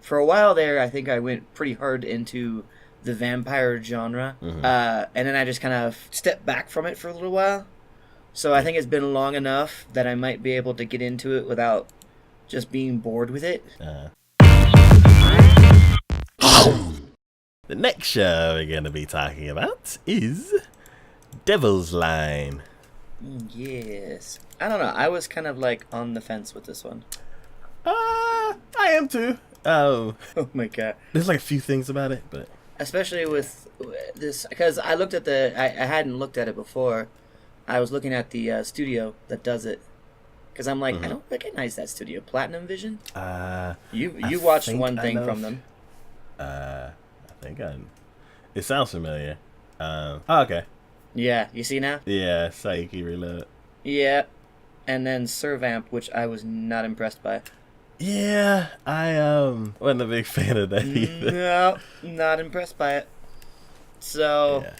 for a while there, I think I went pretty hard into the vampire genre, and then I just kind of stepped back from it for a little while. So I think it's been long enough that I might be able to get into it without just being bored with it. The next show we're going to be talking about is Devil's Line. Yes. I don't know. I was kind of like on the fence with this one. I am too. Oh my god. There's like a few things about it, but especially with this, because I looked at I hadn't looked at it before. I was looking at the studio that does it, because I'm like, I don't recognize that studio. Platinum Vision. You watched one thing from them. I think it sounds familiar. Okay. Yeah, you see now. Yeah, Saiki Reload. Yeah, and then Servamp, which I was not impressed by. Yeah, I wasn't a big fan of that either. No, not impressed by it. So, yeah.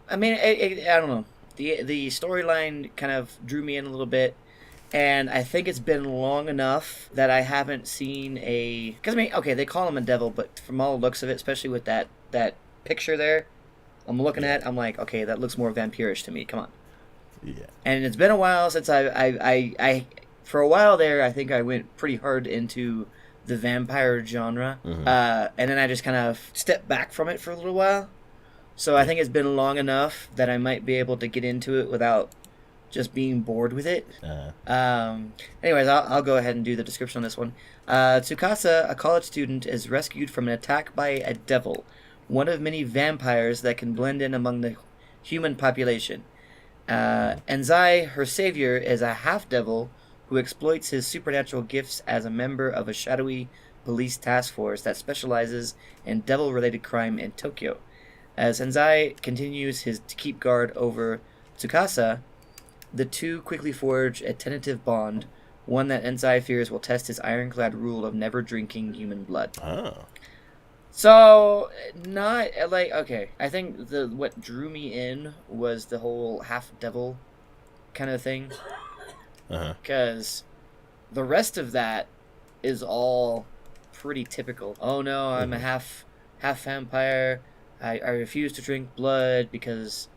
I mean, I don't know. The storyline kind of drew me in a little bit, and I think it's been long enough that I haven't seen a... Because, I mean, okay, they call him a devil, but from all the looks of it, especially with that picture there, I'm looking at, I'm like, okay, that looks more vampirish to me. Come on. Yeah. And it's been a while since I for a while there, I think I went pretty hard into the vampire genre, and then I just kind of stepped back from it for a little while. So I think it's been long enough that I might be able to get into it without just being bored with it. Anyways, I'll go ahead and do the description on this one. Tsukasa, a college student, is rescued from an attack by a devil, one of many vampires that can blend in among the human population. Enzai, her savior, is a half-devil who exploits his supernatural gifts as a member of a shadowy police task force that specializes in devil-related crime in Tokyo. As Enzai continues to keep guard over Tsukasa, the two quickly forge a tentative bond, one that Enzai fears will test his ironclad rule of never drinking human blood. Oh. So, not like, okay, I think what drew me in was the whole half-devil kind of thing. Because the rest of that is all pretty typical. Oh no, I'm a half vampire. I refuse to drink blood because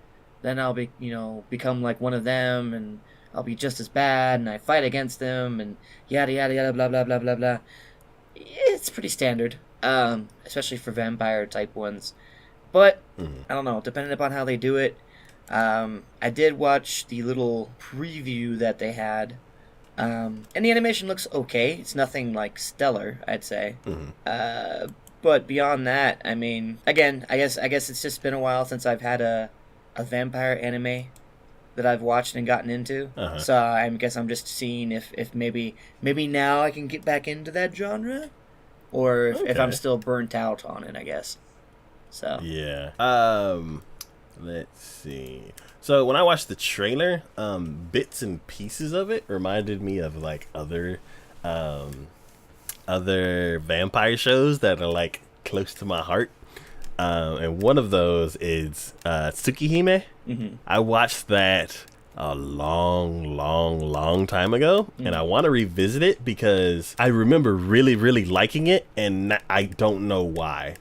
then I'll become like one of them, and I'll be just as bad, and I fight against them, and yada yada yada blah blah blah blah blah. It's pretty standard, especially for vampire type ones. But I don't know, depending upon how they do it. I did watch the little preview that they had, and the animation looks okay. It's nothing like stellar, I'd say. But beyond that, I mean, again, I guess it's just been a while since I've had a vampire anime that I've watched and gotten into. So I guess I'm just seeing if maybe now I can get back into that genre, or if I'm still burnt out on it, I guess. So yeah. Let's see. So when I watched the trailer, bits and pieces of it reminded me of like other vampire shows that are like close to my heart. And one of those is Tsukihime. I watched that a long time ago, and I want to revisit it because I remember really, really liking it, and I don't know why.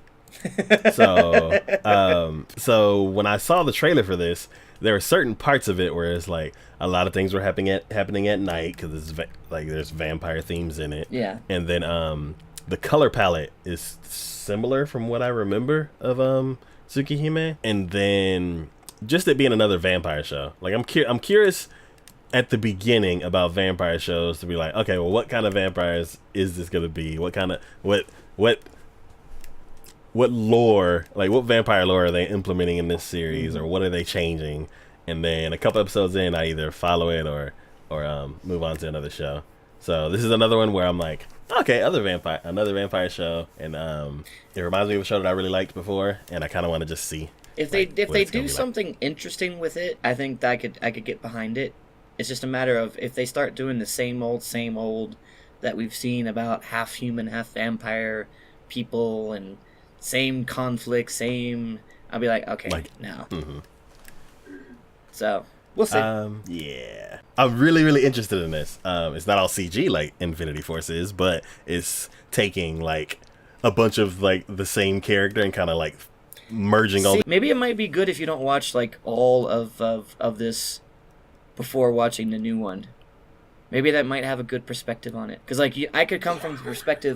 So when I saw the trailer for this, there were certain parts of it where it's like a lot of things were happening at night because there's vampire themes in it. Yeah. And then the color palette is similar from what I remember of Tsukihime, and then just it being another vampire show. Like I'm curious at the beginning about vampire shows to be like, okay, well, what kind of vampires is this gonna be? What kind of what lore, like what vampire lore are they implementing in this series, or what are they changing? And then a couple episodes in, I either follow it or move on to another show. So this is another one where I'm like, okay, another vampire show, and it reminds me of a show that I really liked before, and I kind of want to just see if they do something interesting with it. I think that I could get behind it. It's just a matter of if they start doing the same old that we've seen about half human, half vampire people and same conflict, I'll be like, okay, no. So We'll see. Yeah. I'm really, really interested in this. It's not all CG like Infinity Force is, but it's taking like a bunch of like the same character and kind of like merging all. Maybe it might be good if you don't watch like all of this before watching the new one. Maybe that might have a good perspective on it. Because like I could come from the perspective